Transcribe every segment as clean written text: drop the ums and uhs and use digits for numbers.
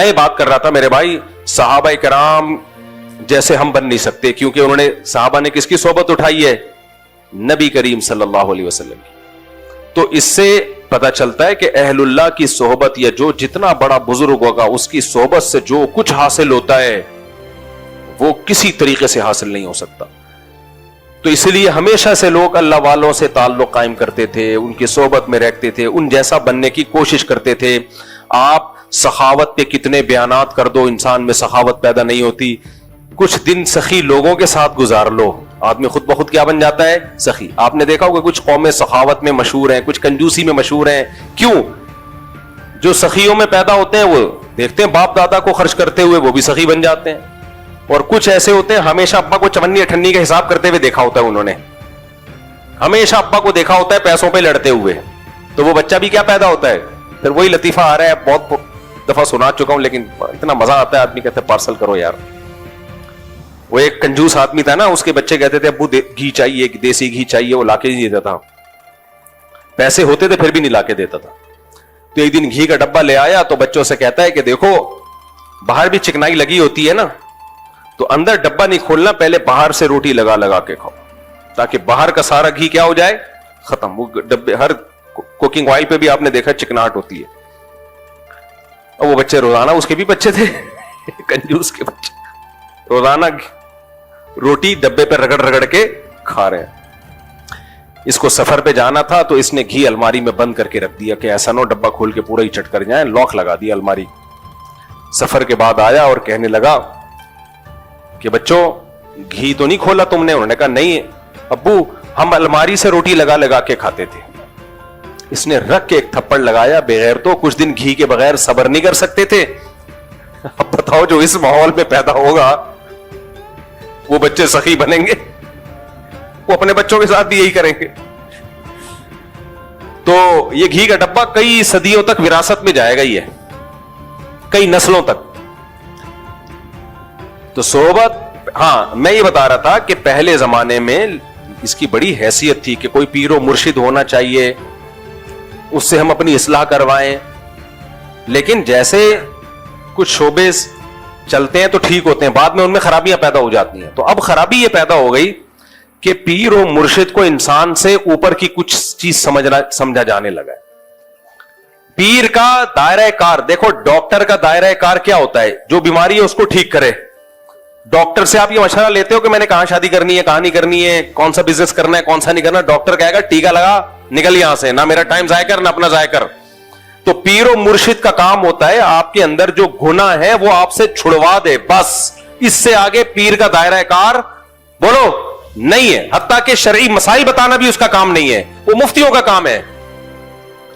میں بات کر رہا تھا میرے بھائی, صحابہ کرام جیسے ہم بن نہیں سکتے, کیونکہ انہوں نے, صحابہ نے کس کی صحبت اٹھائی ہے؟ نبی کریم صلی اللہ علیہ وسلم کی. تو اس سے پتہ چلتا ہے کہ اہل اللہ کی صحبت, یا جو جتنا بڑا بزرگ ہوگا اس کی صحبت سے جو کچھ حاصل ہوتا ہے وہ کسی طریقے سے حاصل نہیں ہو سکتا. تو اس لیے ہمیشہ سے لوگ اللہ والوں سے تعلق قائم کرتے تھے, ان کی صحبت میں رہتے تھے, ان جیسا بننے کی کوشش کرتے تھے. آپ سخاوت پہ کتنے بیانات کر دو, انسان میں سخاوت پیدا نہیں ہوتی. کچھ دن سخی لوگوں کے ساتھ گزار لو, آدمی خود بخود کیا بن جاتا ہے؟ سخی. آپ نے دیکھا ہوگا کچھ قومیں سخاوت میں مشہور ہیں, کچھ کنجوسی میں مشہور ہیں. کیوں؟ جو سخیوں میں پیدا ہوتے ہیں وہ دیکھتے ہیں باپ دادا کو خرچ کرتے ہوئے, وہ بھی سخی بن جاتے ہیں. اور کچھ ایسے ہوتے ہیں ہمیشہ ابا کو چمنی اٹھنی کا حساب کرتے ہوئے دیکھا ہوتا ہے, انہوں نے ہمیشہ ابا کو دیکھا ہوتا ہے پیسوں پہ لڑتے ہوئے, تو وہ بچہ بھی کیا پیدا ہوتا ہے؟ پھر وہی لطیفہ آ رہا ہے, بہت دفعہ سنا چکا ہوں, لیکن اتنا مزہ آتا ہے, آدمی کہتے ہیں پارسل کرو یار. وہ ایک کنجوس آدمی تھا نا, اس کے بچے کہتے تھے ابو گھی چاہیے, دیسی گھی چاہیے, وہ لا کے نہیں دیتا تھا, پیسے ہوتے تھے پھر بھی نہیں لا کے دیتا تھا. تو ایک دن گھی کا ڈبہ لے آیا تو بچوں سے کہتا ہے کہ دیکھو باہر بھی چکنائی لگی ہوتی ہے نا, تو اندر ڈبہ نہیں کھولنا, پہلے باہر سے روٹی لگا لگا کے کھاؤ, تاکہ باہر کا سارا گھی کیا ہو جائے؟ ختم. وہ ڈبے, ہر کوکنگ آئل پہ بھی آپ نے دیکھا چکناہٹ ہوتی ہے. اور وہ بچے روزانہ, اس کے بھی بچے تھے کنجوس کے بچے, روزانہ روٹی ڈبے پہ رگڑ رگڑ کے کھا رہے ہیں. اس کو سفر پہ جانا تھا تو اس نے گھی الماری میں بند کر کے رکھ دیا کہ ایسا نہ ڈبہ کھول کے پورا ہی چٹ کر جائیں, لاک لگا دیا الماری. سفر کے بعد آیا اور کہنے لگا کہ بچوں گھی تو نہیں کھولا تم نے؟ انہوں نے کہا نہیں ابو, ہم الماری سے روٹی لگا لگا کے کھاتے تھے. اس نے رکھ کے ایک تھپڑ لگایا, بغیر تو کچھ دن گھی کے بغیر صبر نہیں کر سکتے تھے. اب بتاؤ جو اس ماحول میں پیدا ہوگا وہ بچے سخی بنیں گے؟ وہ اپنے بچوں کے ساتھ بھی یہی کریں گے. تو یہ گھی کا ڈبہ کئی صدیوں تک وراثت میں جائے گا, یہ کئی نسلوں تک. تو صحبت, ہاں میں یہ بتا رہا تھا کہ پہلے زمانے میں اس کی بڑی حیثیت تھی کہ کوئی پیر و مرشد ہونا چاہیے, اس سے ہم اپنی اصلاح کروائیں. لیکن جیسے کچھ شعبے چلتے ہیں تو ٹھیک ہوتے ہیں, بعد میں ان میں خرابیاں پیدا ہو جاتی ہیں. تو اب خرابی یہ پیدا ہو گئی کہ پیر و مرشد کو انسان سے اوپر کی کچھ چیز سمجھا جانے لگا ہے. پیر کا دائرہ کار دیکھو, ڈاکٹر کا دائرہ کار کیا ہوتا ہے؟ جو بیماری ہے اس کو ٹھیک کرے. ڈاکٹر سے آپ یہ مشورہ لیتے ہو کہ میں نے کہاں شادی کرنی ہے, کہاں نہیں کرنی ہے, کون سا بزنس کرنا ہے, کون سا نہیں کرنا. ڈاکٹر کہے گا ٹیکا لگا, نکل یہاں سے, نہ میرا ٹائم ضائع کر نہ اپنا ضائع کر. تو پیر و مرشد کا کام ہوتا ہے آپ کے اندر جو گناہ ہے وہ آپ سے چھڑوا دے, بس. اس سے آگے پیر کا دائرہ کار بولو نہیں ہے. حتیٰ کہ شرعی مسائل بتانا بھی اس کا کام نہیں ہے, وہ مفتیوں کا کام ہے.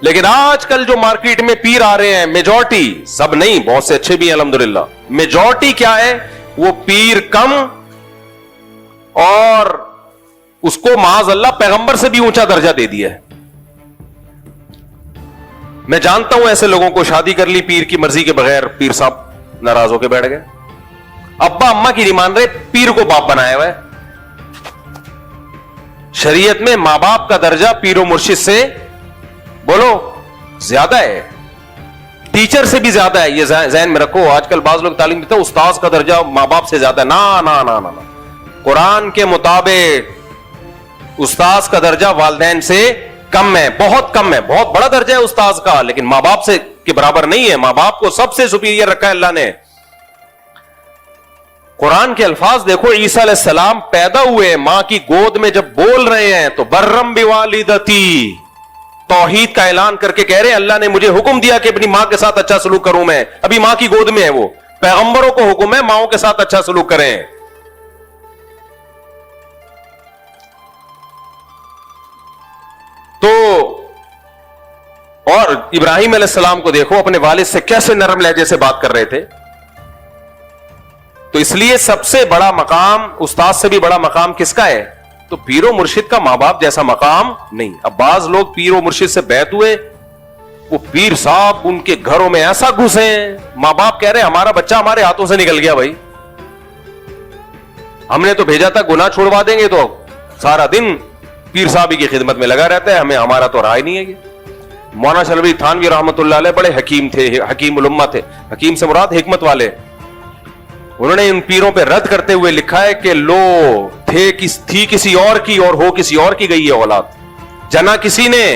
لیکن آج کل جو مارکیٹ میں پیر آ رہے ہیں, میجورٹی, سب نہیں, بہت سے اچھے بھی ہیں الحمدللہ, میجورٹی کیا ہے؟ وہ پیر کم, اور اس کو معاذ اللہ پیغمبر سے بھی اونچا درجہ دے دیا ہے. میں جانتا ہوں ایسے لوگوں کو, شادی کر لی پیر کی مرضی کے بغیر, پیر صاحب ناراض ہو کے بیٹھ گئے, ابا اما کی نہیں مان رہے, پیر کو باپ بنایا ہوا ہے. شریعت میں ماں باپ کا درجہ پیر و مرشد سے بولو زیادہ ہے, ٹیچر سے بھی زیادہ ہے. یہ ذہن میں رکھو. آج کل بعض لوگ تعلیم دیتے ہیں استاذ کا درجہ ماں باپ سے زیادہ ہے. نا نا نا نا, قرآن کے مطابق استاذ کا درجہ والدین سے کم ہے, بہت کم ہے. بہت بڑا درجہ ہے استاذ کا, لیکن ماں باپ سے کے برابر نہیں ہے. ماں باپ کو سب سے سپیریئر رکھا ہے اللہ نے. قرآن کے الفاظ دیکھو, عیسیٰ علیہ السلام پیدا ہوئے, ماں کی گود میں جب بول رہے ہیں تو برم بوالدتی, توحید کا اعلان کر کے کہہ رہے ہیں اللہ نے مجھے حکم دیا کہ اپنی ماں کے ساتھ اچھا سلوک کروں. میں ابھی ماں کی گود میں ہے, وہ پیغمبروں کو حکم ہے ماؤں کے ساتھ اچھا سلوک کریں. تو اور ابراہیم علیہ السلام کو دیکھو, اپنے والد سے کیسے نرم لہجے سے بات کر رہے تھے. تو اس لیے سب سے بڑا مقام, استاد سے بھی بڑا مقام کس کا ہے؟ تو پیر و مرشد کا ماں باپ جیسا مقام نہیں. اب بعض لوگ پیر و مرشد سے بیعت ہوئے, وہ پیر صاحب ان کے گھروں میں ایسا گھسے ہیں, ماں باپ کہہ رہے ہمارا بچہ ہمارے ہاتھوں سے نکل گیا, بھائی ہم نے تو بھیجا تھا گناہ چھوڑوا دیں گے, تو سارا دن پیر صاحب کی خدمت میں لگا رہتا ہے, ہمیں ہمارا تو رائے نہیں ہے. مولانا شلبی تھانوی رحمۃ اللہ علیہ بڑے حکیم تھے, حکیم الامہ تھے. حکیم سے مراد حکمت والے. انہوں نے ان پیروں پہ رد کرتے ہوئے لکھا ہے کہ لو تھی کسی اور کی اور ہو کسی اور کی گئی ہے اولاد. جنا کسی نے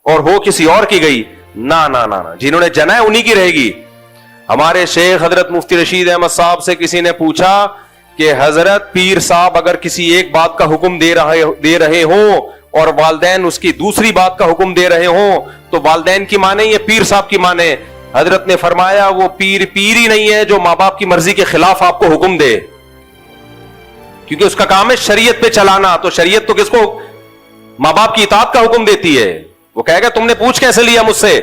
اور ہو کسی اور کی گئی. نہ نہ نہ, جنہوں نے جنا ہے انہی کی رہے گی. ہمارے شیخ حضرت مفتی رشید احمد صاحب سے کسی نے پوچھا کہ حضرت پیر صاحب اگر کسی ایک بات کا حکم دے رہے ہوں اور والدین اس کی دوسری بات کا حکم دے رہے ہوں تو والدین کی مانے یا پیر صاحب کی مانے؟ حضرت نے فرمایا وہ پیر ہی نہیں ہے جو ماں باپ کی مرضی کے خلاف آپ کو حکم دے, کیونکہ اس کا کام ہے شریعت پہ چلانا. تو شریعت تو کس کو ماں باپ کی اطاعت کا حکم دیتی ہے. وہ کہے گا تم نے پوچھ کیسے لیا مجھ سے؟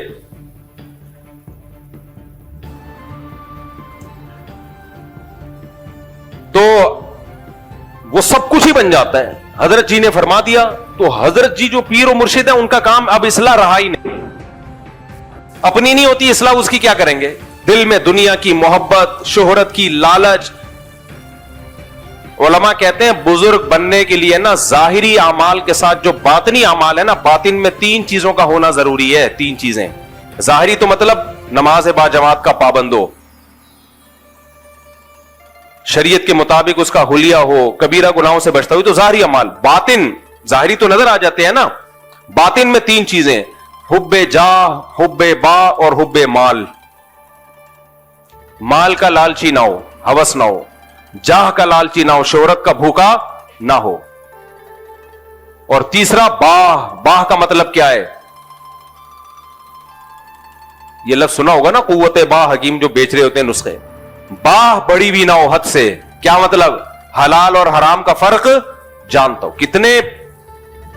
تو وہ سب کچھ ہی بن جاتا ہے. حضرت جی نے فرما دیا. تو حضرت جی جو پیر و مرشد ہے ان کا کام اب اصلاح رہا ہی نہیں. اپنی نہیں ہوتی اصلاح, اس کی کیا کریں گے؟ دل میں دنیا کی محبت, شہرت کی لالچ. علماء کہتے ہیں بزرگ بننے کے لیے نا ظاہری اعمال کے ساتھ جو باطنی اعمال ہے نا, باطن میں 3 چیزوں کا ہونا ضروری ہے. 3 چیزیں. ظاہری تو مطلب نماز با جماعت کا پابند ہو, شریعت کے مطابق اس کا حلیہ ہو, کبیرہ گناہوں سے بچتا ہو, تو ظاہری اعمال. باطن, ظاہری تو نظر آ جاتے ہیں نا, باطن میں 3 چیزیں: حب جاہ, حب با اور حب مال. مال کا لالچی نہ ہو, ہوس نہ ہو. جاہ کا لالچی نہ ہو, شہرت کا بھوکا نہ ہو. اور تیسرا باہ. باہ کا مطلب کیا ہے؟ یہ لفظ سنا ہوگا نا, قوت باہ. حکیم جو بیچ رہے ہوتے ہیں نسخے. باہ بڑی بھی نہ ہو حد سے. کیا مطلب؟ حلال اور حرام کا فرق جانتا ہو. کتنے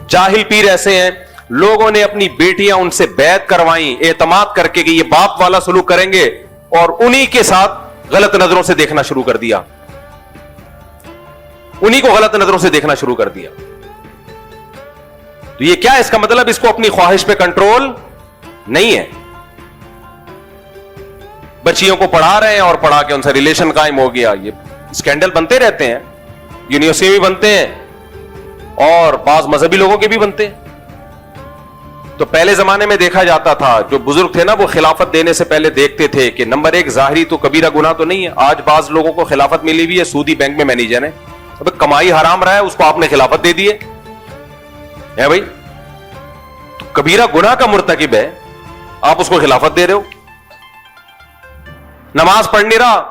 جاہل پیر ایسے ہیں, لوگوں نے اپنی بیٹیاں ان سے بیعت کروائیں اعتماد کر کے کہ یہ باپ والا سلوک کریں گے, اور انہی کے ساتھ غلط نظروں سے دیکھنا شروع کر دیا. انہی کو غلط نظروں سے دیکھنا شروع کر دیا. تو یہ کیا ہے؟ اس کا مطلب اس کو اپنی خواہش پہ کنٹرول نہیں ہے. بچیوں کو پڑھا رہے ہیں اور پڑھا کے ان سے ریلیشن قائم ہو گیا. یہ اسکینڈل بنتے رہتے ہیں, یونیورسٹی میں بنتے ہیں اور بعض مذہبی لوگوں کے بھی بنتے ہیں. تو پہلے زمانے میں دیکھا جاتا تھا, جو بزرگ تھے نا وہ خلافت دینے سے پہلے دیکھتے تھے کہ نمبر 1 ظاہری تو کبیرہ گناہ تو نہیں ہے. آج بعض لوگوں کو خلافت ملی ہوئی ہے, سودی بینک میں مینیجر ہے, اب کمائی حرام رہا ہے, اس کو آپ نے خلافت دے دی ہے بھائی. تو کبیرہ گناہ کا مرتکب ہے, آپ اس کو خلافت دے رہے ہو. نماز پڑھ نہیں رہا,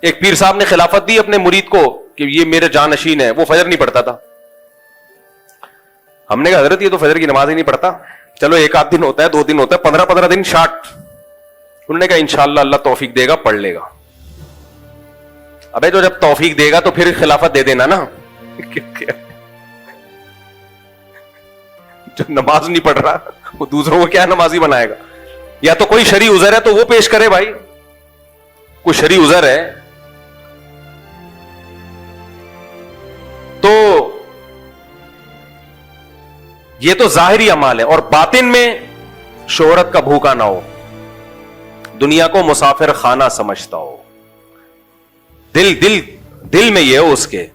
ایک پیر صاحب نے خلافت دی اپنے مرید کو کہ یہ میرے جانشین ہے, وہ فجر نہیں پڑھتا تھا. ہم نے کہا حضرت یہ تو فجر کی نماز ہی نہیں پڑھتا, چلو 1 آدھ دن ہوتا ہے, 2 دن ہوتا ہے, 15 دن شارٹ. انہوں نے کہا انشاءاللہ اللہ توفیق دے گا, پڑھ لے گا. ابے تو جب توفیق دے گا تو پھر خلافت دے دینا نا. جو نماز نہیں پڑھ رہا وہ دوسروں کو کیا نمازی بنائے گا؟ یا تو کوئی شرعی عذر ہے تو وہ پیش کرے بھائی, کوئی شرعی عذر ہے تو. یہ تو ظاہری اعمال ہے. اور باطن میں شہرت کا بھوکا نہ ہو, دنیا کو مسافر خانہ سمجھتا ہو, دل میں یہ ہو اس کے.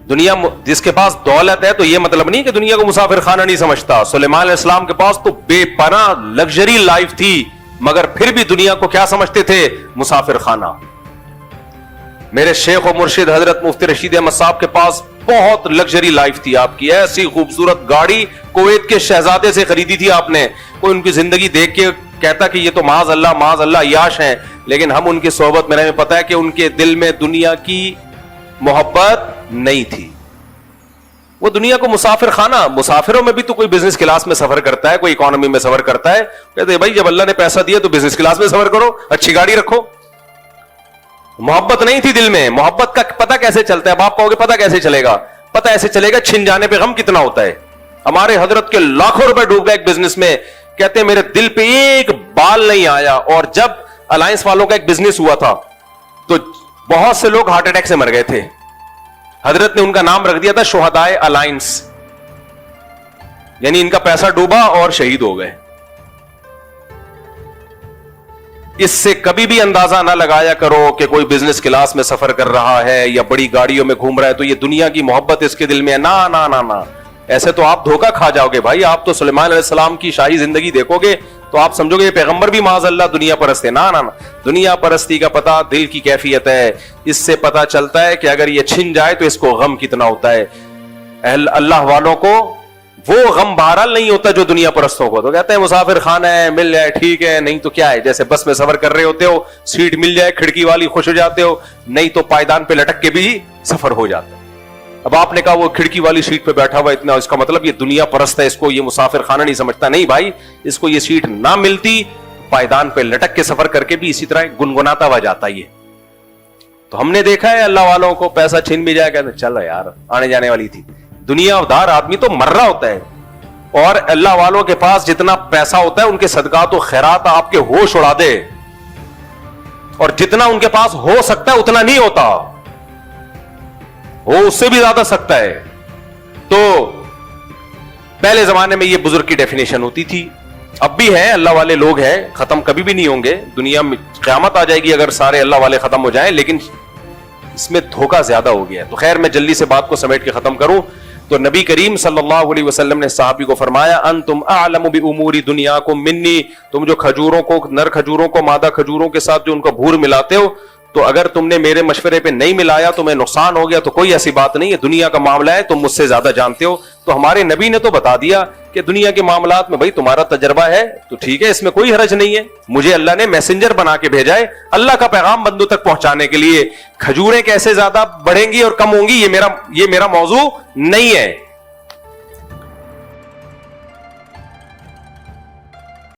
دنیا جس کے پاس دولت ہے تو یہ مطلب نہیں کہ دنیا کو مسافر خانہ نہیں سمجھتا. سلیمان علیہ السلام کے پاس تو بے پناہ لگژری لائف تھی, مگر پھر بھی دنیا کو کیا سمجھتے تھے؟ مسافر خانہ. میرے شیخ و مرشد حضرت مفتی رشید احمد صاحب کے پاس بہت لگژری لائف تھی آپ کی. ایسی خوبصورت گاڑی کویت کے شہزادے سے خریدی تھی آپ نے. کوئی ان کی زندگی دیکھ کے کہتا کہ یہ تو معاذ اللہ عیاش ہیں, لیکن ہم ان کی صحبت میں رہے, پتا ہے کہ ان کے دل میں دنیا کی محبت نہیں تھی. وہ دنیا کو مسافر خانہ. مسافروں میں بھی تو کوئی بزنس کلاس میں سفر کرتا ہے, کوئی اکانومی میں سفر کرتا ہے. کہتے ہیں بھائی جب اللہ نے پیسہ دیا تو بزنس کلاس میں سفر کرو, اچھی گاڑی رکھو. محبت نہیں تھی دل میں. محبت کا پتہ کیسے چلتا ہے؟ باپ کہو گے پتہ کیسے چلے گا؟ پتہ ایسے چلے گا چھن جانے پہ غم کتنا ہوتا ہے. ہمارے حضرت کے لاکھوں روپے ڈوب گئے ایک بزنس میں, کہتے ہیں میرے دل پہ ایک بال نہیں آیا. اور جب الائنس والوں کا ایک بزنس ہوا تھا تو بہت سے لوگ ہارٹ اٹیک سے مر گئے تھے. حضرت نے ان کا نام رکھ دیا تھا شہدائے الائنس, یعنی ان کا پیسہ ڈوبا اور شہید ہو گئے. اس سے کبھی بھی اندازہ نہ لگایا کرو کہ کوئی بزنس کلاس میں سفر کر رہا ہے یا بڑی گاڑیوں میں گھوم رہا ہے تو یہ دنیا کی محبت اس کے دل میں ہے. نہ نہ نہ نہ, ایسے تو آپ دھوکہ کھا جاؤ گے بھائی. آپ تو سلیمان علیہ السلام کی شاہی زندگی دیکھو گے تو آپ سمجھو گے یہ پیغمبر بھی معاذ اللہ دنیا پرست ہے. نا دنیا پرستی کا پتہ دل کی کیفیت ہے. اس سے پتہ چلتا ہے کہ اگر یہ چھن جائے تو اس کو غم کتنا ہوتا ہے. اللہ والوں کو وہ غم بہرحال نہیں ہوتا جو دنیا پرستوں کو. تو کہتے ہیں مسافر خانہ ہے, مل جائے ٹھیک ہے, نہیں تو کیا ہے, جیسے بس میں سفر کر رہے ہوتے ہو, سیٹ مل جائے کھڑکی والی خوش ہو جاتے ہو, نہیں تو پائدان پہ لٹک کے بھی سفر ہو جاتا ہے. اب آپ نے کہا وہ کھڑکی والی سیٹ پہ بیٹھا ہوا اتنا, اس کا مطلب یہ دنیا پرست ہے, اس کو یہ مسافر خانہ نہیں سمجھتا. نہیں بھائی, اس کو یہ سیٹ نہ ملتی پائدان پہ لٹک کے سفر کر کے بھی اسی طرح گنگناتا ہوا جاتا یہ. تو ہم نے دیکھا ہے اللہ والوں کو پیسہ چھین بھی جائے, کہتے چلو یار آنے جانے والی تھی. دنیا دار آدمی تو مر رہا ہوتا ہے, اور اللہ والوں کے پاس جتنا پیسہ ہوتا ہے ان کے صدقات و خیرات آپ کے ہوش اڑا دے, اور جتنا ان کے پاس ہو سکتا ہے اتنا نہیں ہوتا, وہ اس سے بھی زیادہ سکتا ہے. تو پہلے زمانے میں یہ بزرگ کی ڈیفینیشن ہوتی تھی, اب بھی ہے, اللہ والے لوگ ہیں, ختم کبھی بھی نہیں ہوں گے. دنیا میں قیامت آ جائے گی اگر سارے اللہ والے ختم ہو جائیں, لیکن اس میں دھوکہ زیادہ ہو گیا ہے. تو خیر میں جلدی سے بات کو سمیٹ کے ختم کروں. تو نبی کریم صلی اللہ علیہ وسلم نے صحابی کو فرمایا, انتم اعلم بامور دنیاکم منی, تم جو کھجوروں کو, نر کھجوروں کو مادہ کھجوروں کے ساتھ جو ان کا بھور ملاتے ہو, تو اگر تم نے میرے مشورے پہ نہیں ملایا تو میں نقصان ہو گیا, تو کوئی ایسی بات نہیں ہے, دنیا کا معاملہ ہے, تم مجھ سے زیادہ جانتے ہو. تو ہمارے نبی نے تو بتا دیا کہ دنیا کے معاملات میں بھائی تمہارا تجربہ ہے تو ٹھیک ہے, اس میں کوئی حرج نہیں ہے. مجھے اللہ نے میسنجر بنا کے بھیجا ہے اللہ کا پیغام بندوں تک پہنچانے کے لیے. کھجوریں کیسے زیادہ بڑھیں گی اور کم ہوں گی یہ میرا موضوع نہیں ہے.